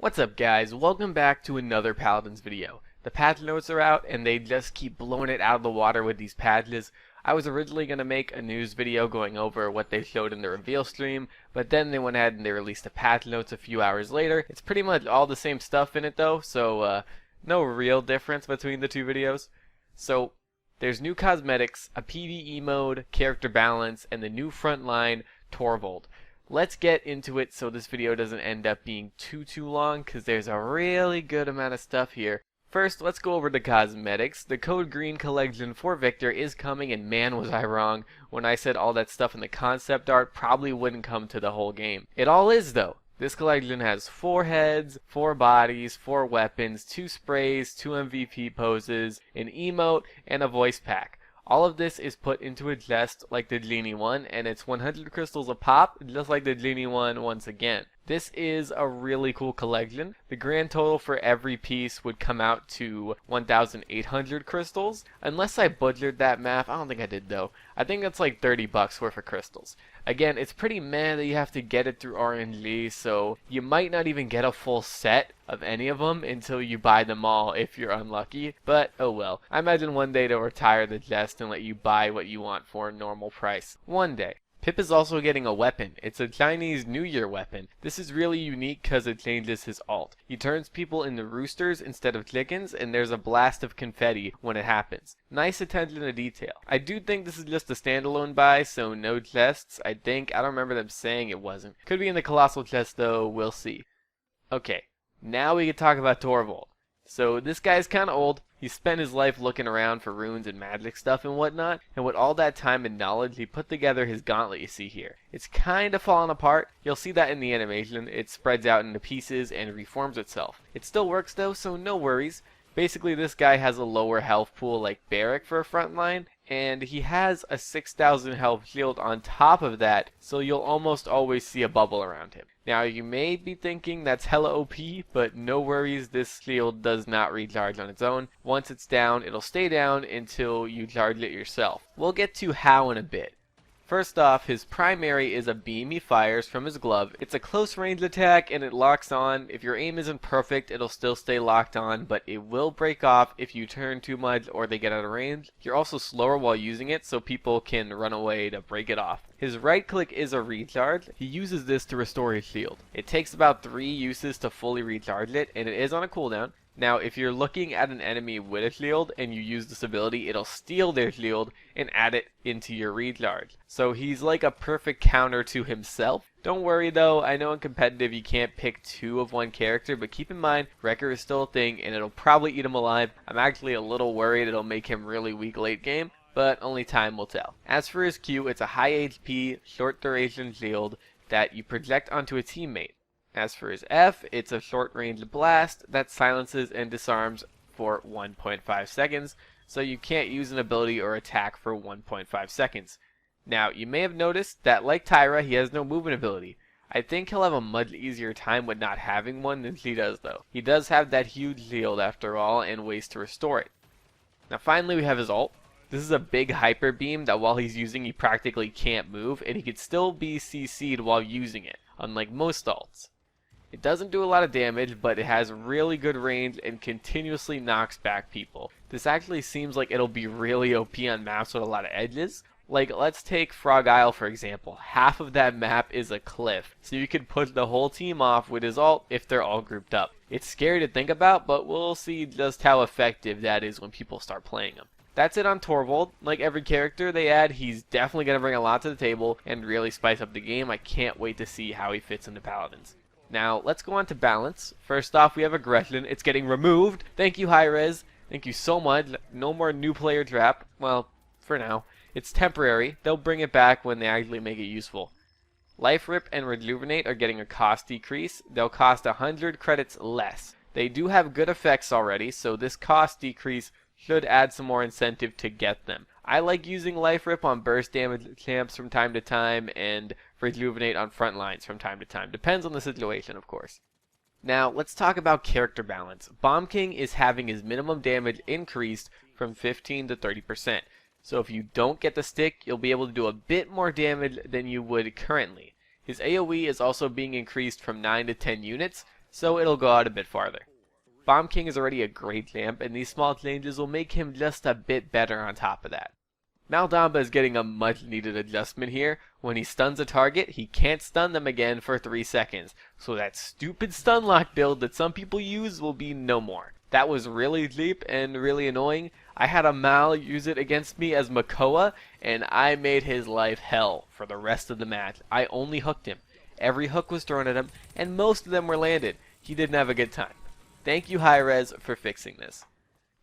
What's up guys, welcome back to another Paladins video. The patch notes are out and they just keep blowing it out of the water with these patches. I was originally going to make a news video going over what they showed in the reveal stream, but then they went ahead and they released the patch notes a few hours later. It's pretty much all the same stuff in it though, so no real difference between the two videos. So there's new cosmetics, a PvE mode, character balance, and the new frontline, Torvald. Let's get into it so this video doesn't end up being too long, because there's a really good amount of stuff here. First, let's go over the cosmetics. The Code Green collection for Victor is coming, and man was I wrong when I said all that stuff in the concept art probably wouldn't come to the whole game. It all is though. This collection has 4 heads, 4 bodies, 4 weapons, 2 sprays, 2 MVP poses, an emote, and a voice pack. All of this is put into a chest like the Genie one, and it's 100 crystals a pop, just like the Genie one once again. This is a really cool collection. The grand total for every piece would come out to 1,800 crystals. Unless I butchered that math, I don't think I did though. I think that's like 30 bucks worth of crystals. Again, it's pretty meh that you have to get it through RNG, so you might not even get a full set of any of them until you buy them all if you're unlucky, but oh well. I imagine one day they'll retire the chest and let you buy what you want for a normal price. One day. Pip is also getting a weapon. It's a Chinese New Year weapon. This is really unique because it changes his ult. He turns people into roosters instead of chickens, and there's a blast of confetti when it happens. Nice attention to detail. I do think this is just a standalone buy, so no chests. I don't remember them saying it wasn't. Could be in the Colossal chest though, we'll see. Okay, now we can talk about Torvald. So this guy's kinda old. He spent his life looking around for runes and magic stuff and whatnot, and with all that time and knowledge, he put together his gauntlet you see here. It's kinda falling apart. You'll see that in the animation. It spreads out into pieces and reforms itself. It still works though, so no worries. Basically, this guy has a lower health pool like Barrack for a frontline, and he has a 6,000 health shield on top of that, so you'll almost always see a bubble around him. Now, you may be thinking that's hella OP, but no worries, this shield does not recharge on its own. Once it's down, it'll stay down until you charge it yourself. We'll get to how in a bit. First off, his primary is a beam he fires from his glove. It's a close range attack and it locks on. If your aim isn't perfect, it'll still stay locked on, but it will break off if you turn too much or they get out of range. You're also slower while using it, so people can run away to break it off. His right click is a recharge. He uses this to restore his shield. It takes about 3 uses to fully recharge it, and it is on a cooldown. Now, if you're looking at an enemy with a shield and you use this ability, it'll steal their shield and add it into your recharge. So he's like a perfect counter to himself. Don't worry though, I know in competitive you can't pick 2 of one character, but keep in mind, Wrecker is still a thing and it'll probably eat him alive. I'm actually a little worried it'll make him really weak late game, but only time will tell. As for his Q, it's a high HP, short duration shield that you project onto a teammate. As for his F, it's a short-range blast that silences and disarms for 1.5 seconds, so you can't use an ability or attack for 1.5 seconds. Now, you may have noticed that like Tyra, he has no movement ability. I think he'll have a much easier time with not having one than she does though. He does have that huge shield after all, and ways to restore it. Now finally we have his ult. This is a big hyper beam that while he's using he practically can't move, and he could still be CC'd while using it, unlike most ults. It doesn't do a lot of damage, but it has really good range and continuously knocks back people. This actually seems like it'll be really OP on maps with a lot of edges. Like, let's take Frog Isle for example. Half of that map is a cliff, so you could push the whole team off with his ult if they're all grouped up. It's scary to think about, but we'll see just how effective that is when people start playing him. That's it on Torvald. Like every character they add, he's definitely going to bring a lot to the table and really spice up the game. I can't wait to see how he fits into Paladins. Now, let's go on to balance. First off, we have aggression. It's getting removed. Thank you, Hi-Rez. Thank you so much. No more new player trap. Well, for now. It's temporary. They'll bring it back when they actually make it useful. Life Rip and Rejuvenate are getting a cost decrease. They'll cost 100 credits less. They do have good effects already, so this cost decrease should add some more incentive to get them. I like using Life Rip on burst damage champs from time to time and Rejuvenate on front lines from time to time. Depends on the situation, of course. Now, let's talk about character balance. Bomb King is having his minimum damage increased from 15 to 30%. So if you don't get the stick, you'll be able to do a bit more damage than you would currently. His AoE is also being increased from 9 to 10 units, so it'll go out a bit farther. Bomb King is already a great champ, and these small changes will make him just a bit better on top of that. Maldamba is getting a much needed adjustment here. When he stuns a target, he can't stun them again for 3 seconds, so that stupid stun lock build that some people use will be no more. That was really cheap and really annoying. I had a Mal use it against me as Makoa, and I made his life hell for the rest of the match. I only hooked him. Every hook was thrown at him, and most of them were landed. He didn't have a good time. Thank you, Hi-Rez, for fixing this.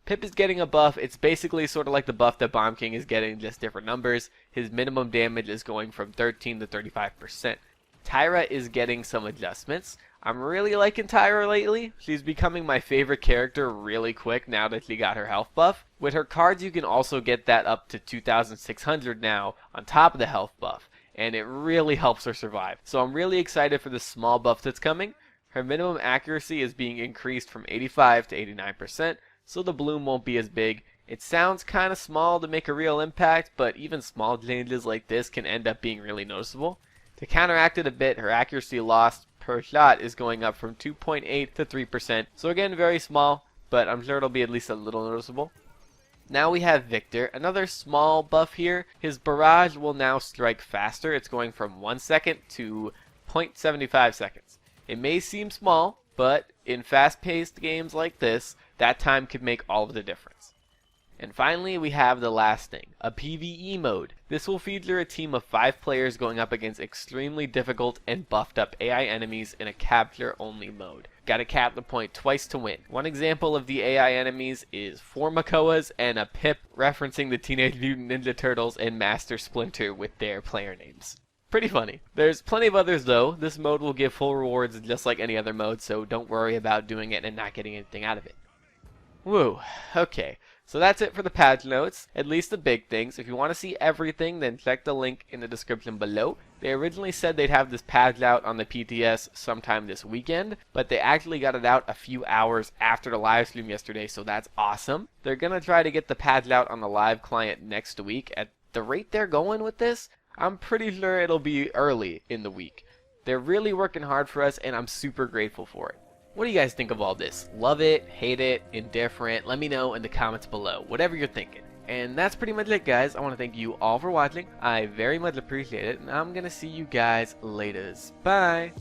Pip is getting a buff. It's basically sort of like the buff that Bomb King is getting, just different numbers. His minimum damage is going from 13 to 35%. Tyra is getting some adjustments. I'm really liking Tyra lately. She's becoming my favorite character really quick now that she got her health buff. With her cards, you can also get that up to 2,600 now on top of the health buff, and it really helps her survive. So I'm really excited for the small buff that's coming. Her minimum accuracy is being increased from 85 to 89%, so the bloom won't be as big. It sounds kind of small to make a real impact, but even small changes like this can end up being really noticeable. To counteract it a bit, her accuracy lost per shot is going up from 2.8 to 3%, so again very small, but I'm sure it'll be at least a little noticeable. Now we have Victor, another small buff here. His barrage will now strike faster. It's going from 1 second to 0.75 seconds. It may seem small, but in fast-paced games like this, that time could make all of the difference. And finally, we have the last thing, a PvE mode. This will feature a team of 5 players going up against extremely difficult and buffed up AI enemies in a capture-only mode. Gotta cap the point twice to win. One example of the AI enemies is 4 Makoas and a Pip, referencing the Teenage Mutant Ninja Turtles and Master Splinter with their player names. Pretty funny. There's plenty of others though. This mode will give full rewards just like any other mode, so don't worry about doing it and not getting anything out of it. Woo. Okay. So that's it for the patch notes, at least the big things. If you want to see everything, then check the link in the description below. They originally said they'd have this patch out on the PTS sometime this weekend, but they actually got it out a few hours after the live stream yesterday, so that's awesome. They're going to try to get the patch out on the live client next week. At the rate they're going with this, I'm pretty sure it'll be early in the week. They're really working hard for us, and I'm super grateful for it. What do you guys think of all this? Love it? Hate it? Indifferent? Let me know in the comments below. Whatever you're thinking. And that's pretty much it, guys. I want to thank you all for watching. I very much appreciate it, and I'm going to see you guys later. Bye!